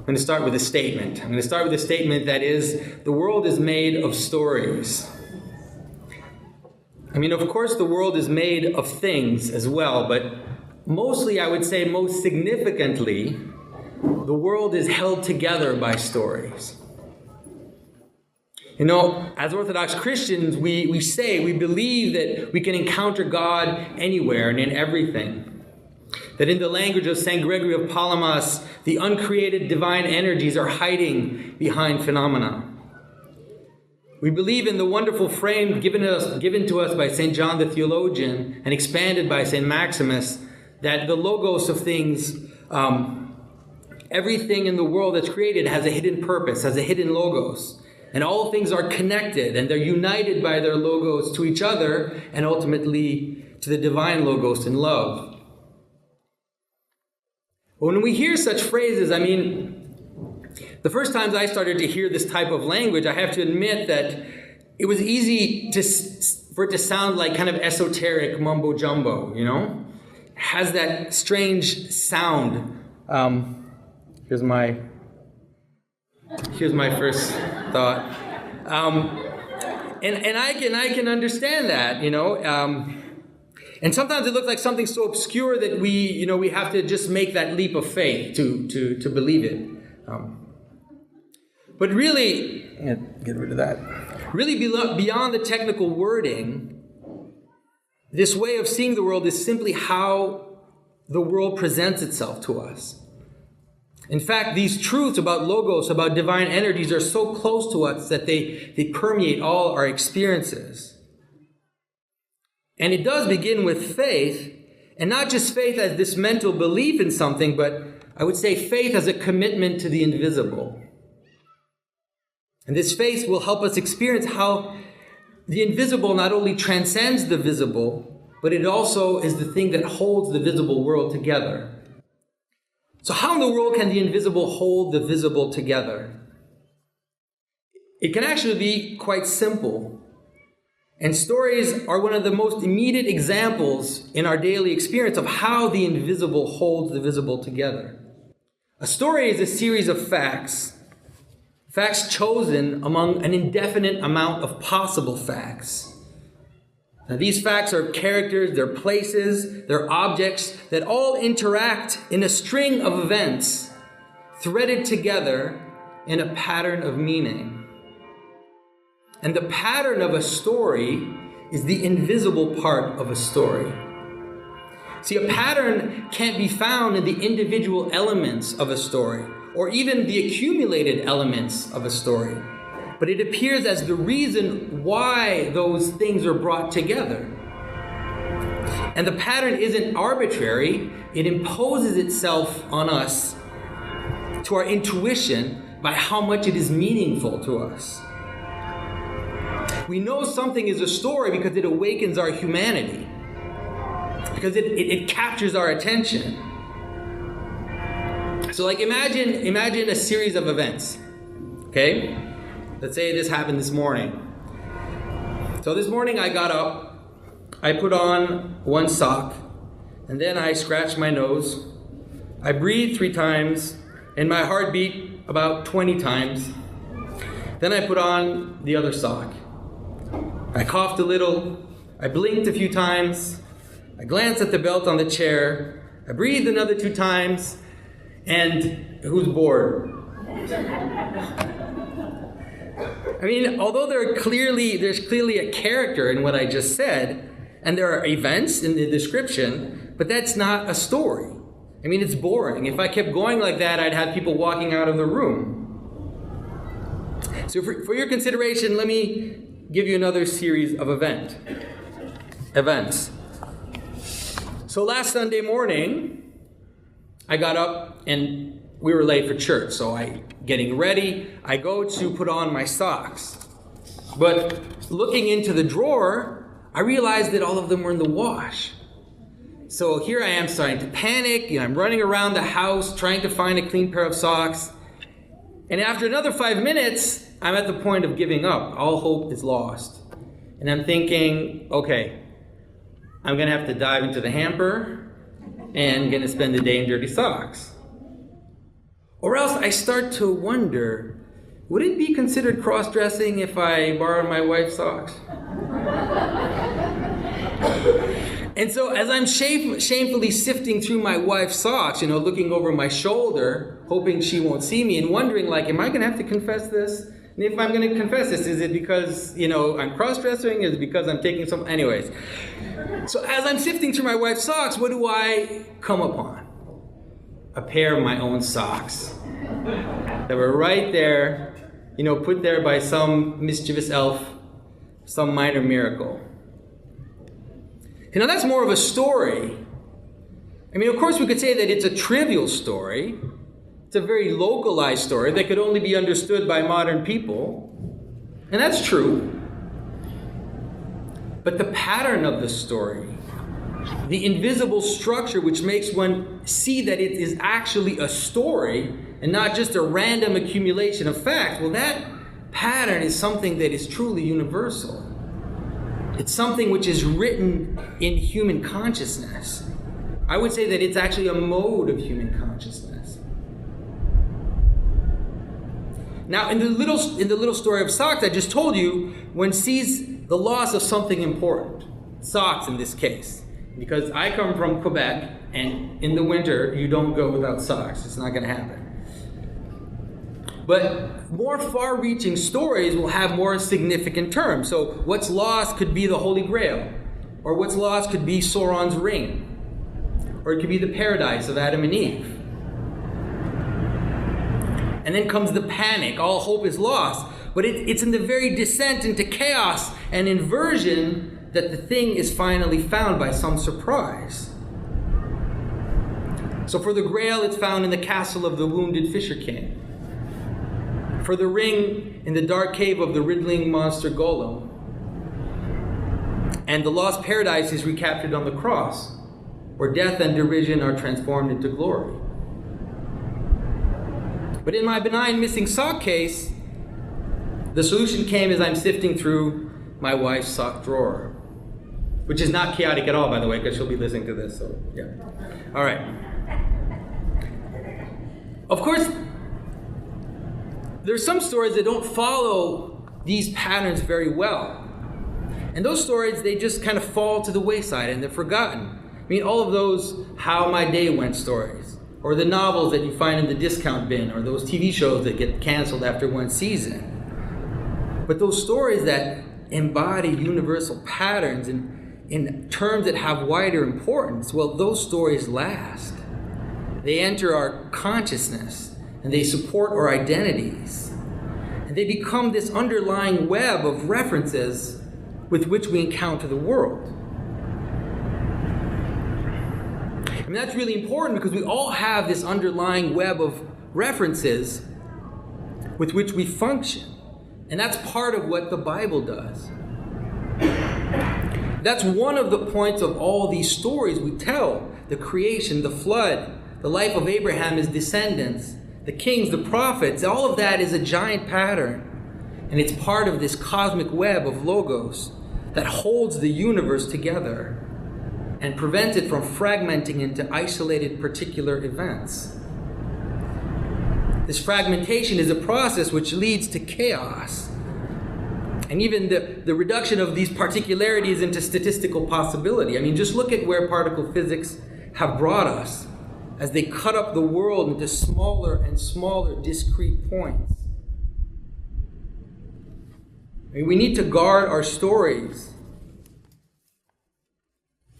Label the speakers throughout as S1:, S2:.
S1: I'm going to start with a statement. I'm going to start with a statement that is, the world is made of stories. I mean, of course, the world is made of things as well, but mostly, I would say most significantly, the world is held together by stories. You know, as Orthodox Christians, we believe that we can encounter God anywhere and in everything. That in the language of St. Gregory of Palamas, the uncreated divine energies are hiding behind phenomena. We believe in the wonderful frame given to us by St. John the Theologian and expanded by St. Maximus, that the logos of things, everything in the world that's created has a hidden purpose, has a hidden logos. And all things are connected and they're united by their logos to each other and ultimately to the divine logos in love. When we hear such phrases, I mean, the first times I started to hear this type of language, I have to admit that it was easy for it to sound like kind of esoteric mumbo jumbo, you know? It has that strange sound. Here's my first thought. And I can understand that, you know. And sometimes it looks like something so obscure that we have to just make that leap of faith to believe it. But really, get rid of that. Really beyond the technical wording, this way of seeing the world is simply how the world presents itself to us. In fact, these truths about logos, about divine energies are so close to us that they permeate all our experiences. And it does begin with faith, and not just faith as this mental belief in something, but I would say faith as a commitment to the invisible. And this faith will help us experience how the invisible not only transcends the visible, but it also is the thing that holds the visible world together. So how in the world can the invisible hold the visible together? It can actually be quite simple. And stories are one of the most immediate examples in our daily experience of how the invisible holds the visible together. A story is a series of facts chosen among an indefinite amount of possible facts. Now, these facts are characters, they're places, they're objects that all interact in a string of events threaded together in a pattern of meaning. And the pattern of a story is the invisible part of a story. See, a pattern can't be found in the individual elements of a story, or even the accumulated elements of a story. But it appears as the reason why those things are brought together. And the pattern isn't arbitrary, it imposes itself on us, to our intuition, by how much it is meaningful to us. We know something is a story because it awakens our humanity, because it captures our attention. So like imagine a series of events, okay? Let's say this happened this morning. So this morning I got up, I put on one sock, and then I scratched my nose. I breathed 3 times, and my heart beat about 20 times. Then I put on the other sock. I coughed a little, I blinked a few times, I glanced at the belt on the chair, I breathed another 2 times, and who's bored? I mean, although there's clearly a character in what I just said, and there are events in the description, but that's not a story. I mean, it's boring. If I kept going like that, I'd have people walking out of the room. So for your consideration, let me give you another series of events. So last Sunday morning, I got up and we were late for church. So getting ready, I go to put on my socks. But looking into the drawer, I realized that all of them were in the wash. So here I am starting to panic. I'm running around the house trying to find a clean pair of socks. And after another 5 minutes, I'm at the point of giving up. All hope is lost. And I'm thinking, okay, I'm going to have to dive into the hamper and going to spend the day in dirty socks. Or else I start to wonder, would it be considered cross-dressing if I borrowed my wife's socks? And so as I'm shamefully sifting through my wife's socks, looking over my shoulder, hoping she won't see me, and wondering, am I going to have to confess this? And if I'm going to confess this, is it because, I'm cross-dressing? Is it because I'm taking some... Anyways. So as I'm sifting through my wife's socks, what do I come upon? A pair of my own socks that were right there, put there by some mischievous elf, some minor miracle. That's more of a story. Of course we could say that it's a trivial story. It's a very localized story that could only be understood by modern people. And that's true. But the pattern of the story, the invisible structure which makes one see that it is actually a story and not just a random accumulation of facts, well, that pattern is something that is truly universal. It's something which is written in human consciousness. I would say that it's actually a mode of human consciousness. Now, in the little story of socks I just told you, one sees the loss of something important. Socks in this case. Because I come from Quebec, and in the winter, you don't go without socks. It's not going to happen. But more far-reaching stories will have more significant terms. So what's lost could be the Holy Grail. Or what's lost could be Sauron's ring. Or it could be the paradise of Adam and Eve. And then comes the panic. All hope is lost. But it's in the very descent into chaos and inversion that the thing is finally found by some surprise. So for the Grail, it's found in the castle of the wounded Fisher King. For the ring, in the dark cave of the riddling monster Golem. And the lost paradise is recaptured on the cross, where death and derision are transformed into glory. But in my benign missing sock case, the solution came as I'm sifting through my wife's sock drawer. Which is not chaotic at all, by the way, because she'll be listening to this, so yeah. All right. Of course, there's some stories that don't follow these patterns very well. And those stories, they just kind of fall to the wayside and they're forgotten. All of those how my day went stories, or the novels that you find in the discount bin, or those TV shows that get canceled after one season. But those stories that embody universal patterns in terms that have wider importance, well, those stories last. They enter our consciousness, and they support our identities. And they become this underlying web of references with which we encounter the world. That's really important because we all have this underlying web of references with which we function. And that's part of what the Bible does. That's one of the points of all these stories we tell. The creation, the flood, the life of Abraham, his descendants, the kings, the prophets, all of that is a giant pattern. And it's part of this cosmic web of logos that holds the universe together and prevents it from fragmenting into isolated particular events. This fragmentation is a process which leads to chaos. And even the reduction of these particularities into statistical possibility. Just look at where particle physics have brought us as they cut up the world into smaller and smaller discrete points. We need to guard our stories.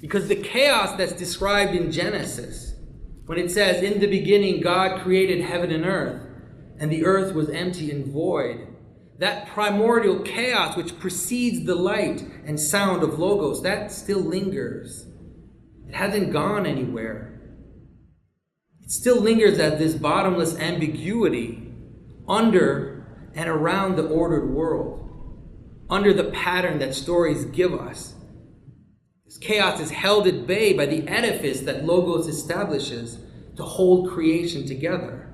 S1: Because the chaos that's described in Genesis, when it says, "In the beginning God created heaven and earth, and the earth was empty and void," that primordial chaos which precedes the light and sound of logos, that still lingers. It hasn't gone anywhere. It still lingers as this bottomless ambiguity under and around the ordered world, under the pattern that stories give us. This chaos is held at bay by the edifice that logos establishes to hold creation together.